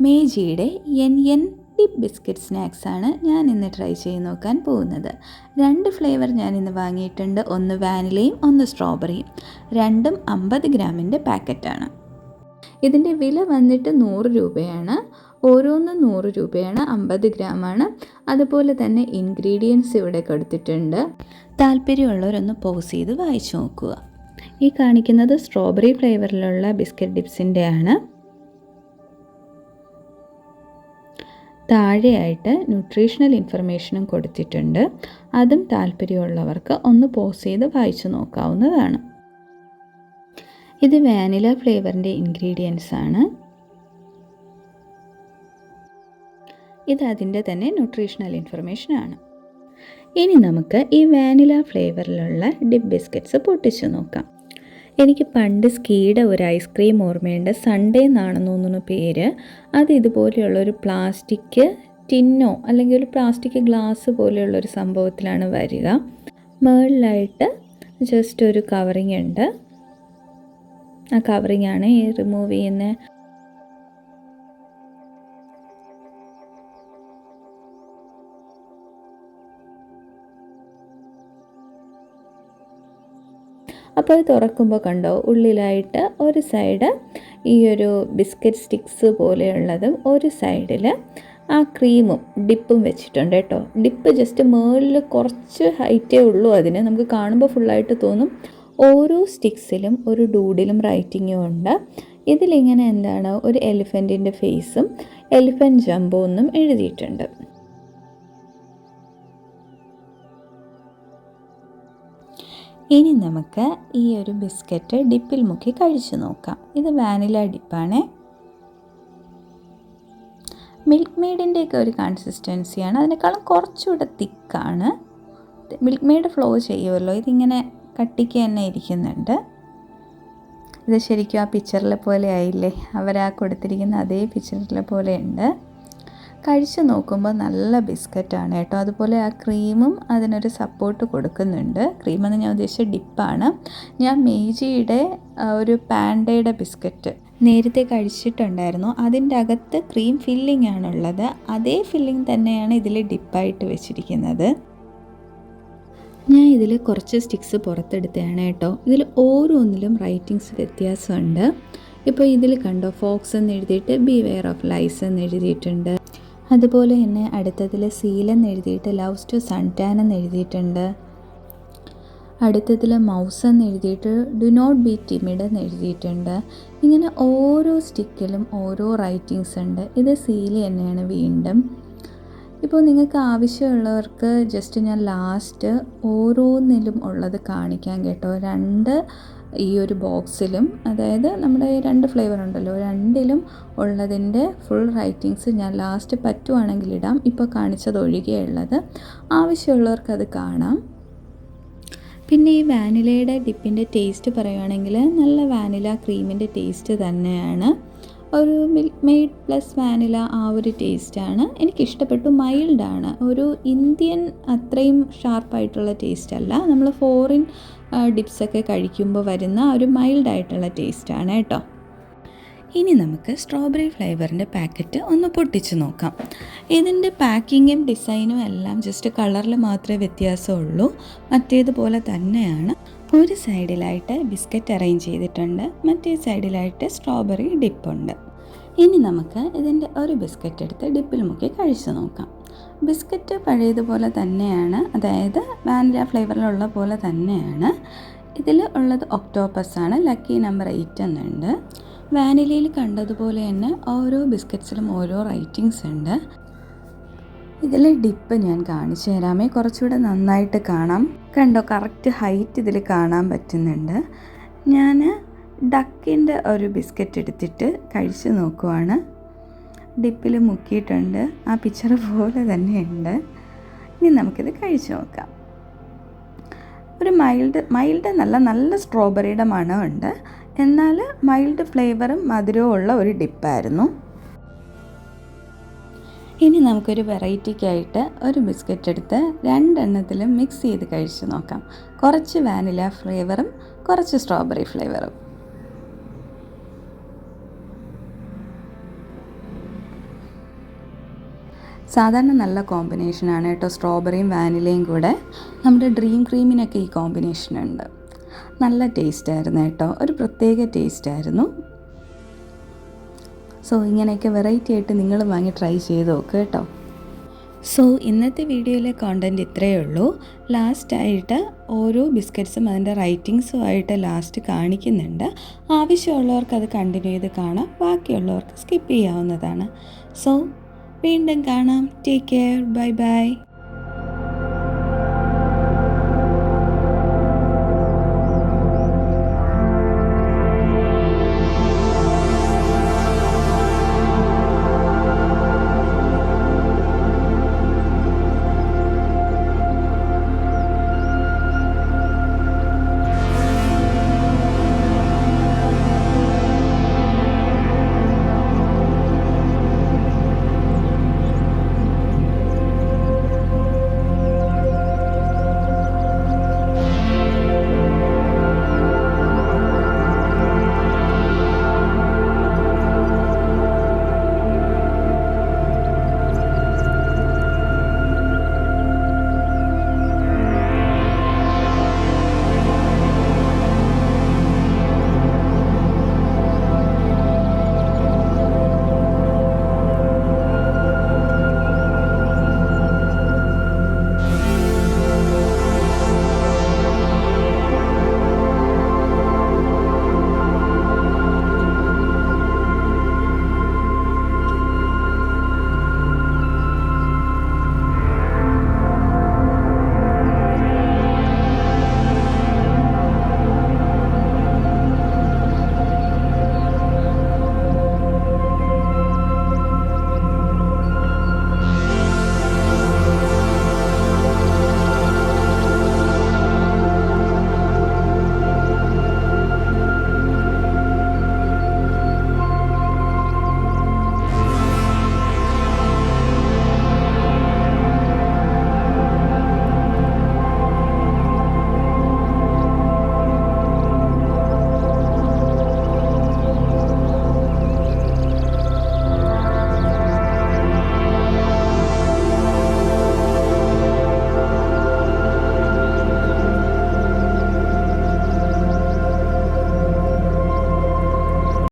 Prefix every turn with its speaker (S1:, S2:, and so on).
S1: മേജിയുടെ N N dip biscuit സ്നാക്സാണ് ഞാൻ ഇന്ന് try ചെയ്ത് നോക്കാൻ പോകുന്നത്. 2 ഫ്ലേവർ ഞാനിന്ന് വാങ്ങിയിട്ടുണ്ട്. ഒന്ന് വാനിലയും ഒന്ന് സ്ട്രോബെറിയും. രണ്ടും 50 ഗ്രാമിൻ്റെ പാക്കറ്റാണ്. ഇതിൻ്റെ വില വന്നിട്ട് 100 രൂപയാണ്. ഓരോന്നും 100 രൂപയാണ്. 50 ഗ്രാമാണ്. അതുപോലെ തന്നെ ഇൻഗ്രീഡിയൻസ് ഇവിടെ കൊടുത്തിട്ടുണ്ട്. താല്പര്യമുള്ളവരൊന്ന് പോസ് ചെയ്ത് വായിച്ചു നോക്കുക. ഈ കാണിക്കുന്നത് സ്ട്രോബെറി ഫ്ലേവറിലുള്ള ബിസ്ക്കറ്റ് ഡിപ്സിൻ്റെ ആണ്. താഴെയായിട്ട് ന്യൂട്രീഷണൽ ഇൻഫർമേഷനും കൊടുത്തിട്ടുണ്ട്. അതും താല്പര്യമുള്ളവർക്ക് ഒന്ന് പോസ് ചെയ്ത് വായിച്ചു നോക്കാവുന്നതാണ്. ഇത് വാനില ഫ്ലേവറിൻ്റെ ഇൻഗ്രീഡിയൻസ് ആണ്. ഇത് അതിൻ്റെ തന്നെ ന്യൂട്രീഷണൽ ഇൻഫർമേഷൻ ആണ്. ഇനി നമുക്ക് ഈ വാനില ഫ്ലേവറിലുള്ള ഡിപ്പ് ബിസ്ക്കറ്റ്സ് പൊട്ടിച്ചു നോക്കാം. എനിക്ക് പണ്ട് സ്കീയുടെ ഒരു ഐസ്ക്രീം ഓർമ്മയുണ്ട്. സൺഡേ എന്നാണെന്ന് തോന്നുന്നു പേര്. അത് ഇതുപോലെയുള്ളൊരു പ്ലാസ്റ്റിക് ടിന്നോ അല്ലെങ്കിൽ ഒരു പ്ലാസ്റ്റിക് ഗ്ലാസ് പോലെയുള്ളൊരു സംഭവത്തിലാണ് വരിക. മുകളിലായിട്ട് ജസ്റ്റ് ഒരു കവറിങ് ഉണ്ട്. ആ കവറിങ്ങാണ് ഈ റിമൂവ് ചെയ്യുന്ന. അപ്പോൾ അത് തുറക്കുമ്പോൾ കണ്ടോ, ഉള്ളിലായിട്ട് ഒരു സൈഡ് ഈ ഒരു ബിസ്ക്കറ്റ് സ്റ്റിക്സ് പോലെയുള്ളതും ഒരു സൈഡിൽ ആ ക്രീമും ഡിപ്പും വെച്ചിട്ടുണ്ട് കേട്ടോ. ഡിപ്പ് ജസ്റ്റ് മുകളിൽ കുറച്ച് ഹൈറ്റേ ഉള്ളൂ. അതിന് നമുക്ക് കാണുമ്പോൾ ഫുള്ളായിട്ട് തോന്നും. ഓരോ സ്റ്റിക്സിലും ഒരു ഡൂഡിലും റൈറ്റിങ്ങും ഉണ്ട്. ഇതിലിങ്ങനെ എന്താണ്, ഒരു എലിഫൻറ്റിൻ്റെ ഫേസും എലിഫൻറ്റ് ജംബോ എന്നും എഴുതിയിട്ടുണ്ട്. ഇനി നമുക്ക് ഈ ഒരു ബിസ്ക്കറ്റ് ഡിപ്പിൽ മുക്കി കഴിച്ചു നോക്കാം. ഇത് വാനില ഡിപ്പാണ്. മിൽക്ക് മെയ്ഡിൻ്റെയൊക്കെ ഒരു കൺസിസ്റ്റൻസിയാണ്. അതിനേക്കാളും കുറച്ചുകൂടെ തിക്കാണ്. മിൽക്ക് മെയ്ഡ് ഫ്ലോ ചെയ്യുമല്ലോ, ഇതിങ്ങനെ കട്ടിക്ക് തന്നെ ഇരിക്കുന്നുണ്ട്. ഇത് ശരിക്കും ആ പിക്ചറിലെ പോലെ ആയില്ലേ, അവരാ കൊടുത്തിരിക്കുന്ന അതേ പിക്ചറിലെ പോലെ ഉണ്ട്. കഴിച്ച് നോക്കുമ്പോൾ നല്ല ബിസ്ക്കറ്റാണ് കേട്ടോ. അതുപോലെ ആ ക്രീമും അതിനൊരു സപ്പോർട്ട് കൊടുക്കുന്നുണ്ട്. ക്രീമെന്ന് ഞാൻ ഉദ്ദേശിച്ച ഡിപ്പാണ്. ഞാൻ മേജിയുടെ ഒരു പാൻഡയുടെ ബിസ്ക്കറ്റ് നേരത്തെ കഴിച്ചിട്ടുണ്ടായിരുന്നു. അതിൻ്റെ അകത്ത് ക്രീം ഫില്ലിംഗ് ആണുള്ളത്. അതേ ഫില്ലിംഗ് തന്നെയാണ് ഇതിൽ ഡിപ്പായിട്ട് വെച്ചിരിക്കുന്നത്. ഞാൻ ഇതിൽ കുറച്ച് സ്റ്റിക്സ് പുറത്തെടുത്തതാണ് കേട്ടോ. ഇതിൽ ഓരോന്നിലും റൈറ്റിങ്സ് വ്യത്യാസമുണ്ട്. ഇപ്പോൾ ഇതിൽ കണ്ടോ, ഫോക്സ് എന്ന് എഴുതിയിട്ട് ബിവെയർ ഓഫ് ലൈസ് എന്ന് എഴുതിയിട്ടുണ്ട്. അതുപോലെ തന്നെ അടുത്തതിൽ സീൽ എന്ന് എഴുതിയിട്ട് ലവ്സ് ടു സൺ ടാൻ എന്ന് എഴുതിയിട്ടുണ്ട്. അടുത്തതിൽ മൗസ് എന്ന് എഴുതിയിട്ട് ഡു നോട്ട് ബി ടിമിഡ് എന്ന് എഴുതിയിട്ടുണ്ട്. ഇങ്ങനെ ഓരോ സ്റ്റിക്കിലും ഓരോ റൈറ്റിങ്സ് ഉണ്ട്. ഇത് സീൽ തന്നെയാണ് വീണ്ടും. ഇപ്പോൾ നിങ്ങൾക്ക് ആവശ്യമുള്ളവർക്ക് ജസ്റ്റ് ഞാൻ ലാസ്റ്റ് ഓരോന്നിലും ഉള്ളത് കാണിക്കാം കേട്ടോ. 2 ഈ ഒരു ബോക്സിലും, അതായത് നമ്മുടെ 2 ഫ്ലേവർ ഉണ്ടല്ലോ, 2ലും ഉള്ളതിൻ്റെ ഫുൾ റൈറ്റിങ്സ് ഞാൻ ലാസ്റ്റ് പറ്റുവാണെങ്കിൽ ഇടാം. ഇപ്പോൾ കാണിച്ചത് ഒഴികെയുള്ളത് ആവശ്യമുള്ളവർക്ക് അത് കാണാം. പിന്നെ ഈ വാനിലയുടെ ഡിപ്പിൻ്റെ ടേസ്റ്റ് പറയുകയാണെങ്കിൽ നല്ല വാനില ക്രീമിൻ്റെ ടേസ്റ്റ് തന്നെയാണ്. ഒരു മിൽക്ക് മെയ്ഡ് പ്ലസ് വാനില ആ ഒരു ടേസ്റ്റാണ് എനിക്കിഷ്ടപ്പെട്ടു. മൈൽഡാണ്. ഒരു ഇന്ത്യൻ അത്രയും ഷാർപ്പായിട്ടുള്ള ടേസ്റ്റ് അല്ല. നമ്മൾ ഫോറിൻ ഡിപ്സൊക്കെ കഴിക്കുമ്പോൾ വരുന്ന ഒരു മൈൽഡായിട്ടുള്ള ടേസ്റ്റാണ് കേട്ടോ. ഇനി നമുക്ക് സ്ട്രോബെറി ഫ്ലേവറിൻ്റെ പാക്കറ്റ് ഒന്ന് പൊട്ടിച്ച് നോക്കാം. ഇതിൻ്റെ പാക്കിങ്ങും ഡിസൈനും എല്ലാം ജസ്റ്റ് കളറിൽ മാത്രമേ വ്യത്യാസമുള്ളൂ. മറ്റേതുപോലെ തന്നെയാണ്. ഒരു സൈഡിലായിട്ട് ബിസ്ക്കറ്റ് അറേഞ്ച് ചെയ്തിട്ടുണ്ട്, മറ്റേ സൈഡിലായിട്ട് സ്ട്രോബെറി ഡിപ്പുണ്ട്. ഇനി നമുക്ക് ഇതിൻ്റെ ഒരു ബിസ്ക്കറ്റ് എടുത്ത് ഡിപ്പിൽ മുക്കി കഴിച്ചു നോക്കാം. ബിസ്ക്കറ്റ് പഴയതുപോലെ തന്നെയാണ്, അതായത് വാനില ഫ്ലേവറിലുള്ള പോലെ തന്നെയാണ്. ഇതിൽ ഉള്ളത് ഒക്ടോപ്പസാണ്. ലക്കി നമ്പർ 8 എന്നുണ്ട്. വാനിലയിൽ കണ്ടതുപോലെ തന്നെ ഓരോ ബിസ്ക്കറ്റ്സിലും ഓരോ റൈറ്റിങ്സ് ഉണ്ട്. ഇതിൽ ഡിപ്പ് ഞാൻ കാണിച്ചു തരാമേ, കുറച്ചുകൂടെ നന്നായിട്ട് കാണാം. കണ്ടോ, കറക്റ്റ് ഹൈറ്റ് ഇതിൽ കാണാൻ പറ്റുന്നുണ്ട്. ഞാൻ ഡക്കിൻ്റെ ഒരു ബിസ്ക്കറ്റ് എടുത്തിട്ട് കഴിച്ച് നോക്കുവാണ്. ഡിപ്പിൽ മുക്കിയിട്ടുണ്ട്. ആ പിക്ചർ പോലെ തന്നെയുണ്ട്. ഇനി നമുക്കിത് കഴിച്ച് നോക്കാം. ഒരു മൈൽഡ് നല്ല സ്ട്രോബെറിയുടെ മണമുണ്ട്. എന്നാൽ മൈൽഡ് ഫ്ലേവറും മധുരവും ഉള്ള ഒരു ഡിപ്പായിരുന്നു. ഇനി നമുക്കൊരു വെറൈറ്റിക്കായിട്ട് ഒരു ബിസ്ക്കറ്റ് എടുത്ത് 2 എണ്ണത്തിലും മിക്സ് ചെയ്ത് കഴിച്ച് നോക്കാം. കുറച്ച് വാനില ഫ്ലേവറും കുറച്ച് സ്ട്രോബെറി ഫ്ലേവറും. സാധാരണ നല്ല കോമ്പിനേഷനാണ് കേട്ടോ, സ്ട്രോബെറിയും വാനിലയും കൂടെ. നമ്മുടെ ഡ്രീം ക്രീമിനൊക്കെ ഈ കോമ്പിനേഷനുണ്ട്. നല്ല ടേസ്റ്റായിരുന്നു കേട്ടോ, ഒരു പ്രത്യേക ടേസ്റ്റായിരുന്നു. സോ ഇങ്ങനെയൊക്കെ വെറൈറ്റി ആയിട്ട് നിങ്ങൾ വാങ്ങി ട്രൈ ചെയ്ത് നോക്കുക കേട്ടോ. സോ ഇന്നത്തെ വീഡിയോയിലെ കോണ്ടൻറ്റ് ഇത്രയേ ഉള്ളൂ. ലാസ്റ്റായിട്ട് ഓരോ ബിസ്ക്കറ്റ്സും അതിൻ്റെ റൈറ്റിങ്സും ആയിട്ട് ലാസ്റ്റ് കാണിക്കുന്നുണ്ട്. ആവശ്യമുള്ളവർക്ക് അത് കണ്ടിന്യൂ ചെയ്ത് കാണാം, ബാക്കിയുള്ളവർക്ക് സ്കിപ്പ് ചെയ്യാവുന്നതാണ്. സോ വീണ്ടും കാണാം. Take care. Bye bye.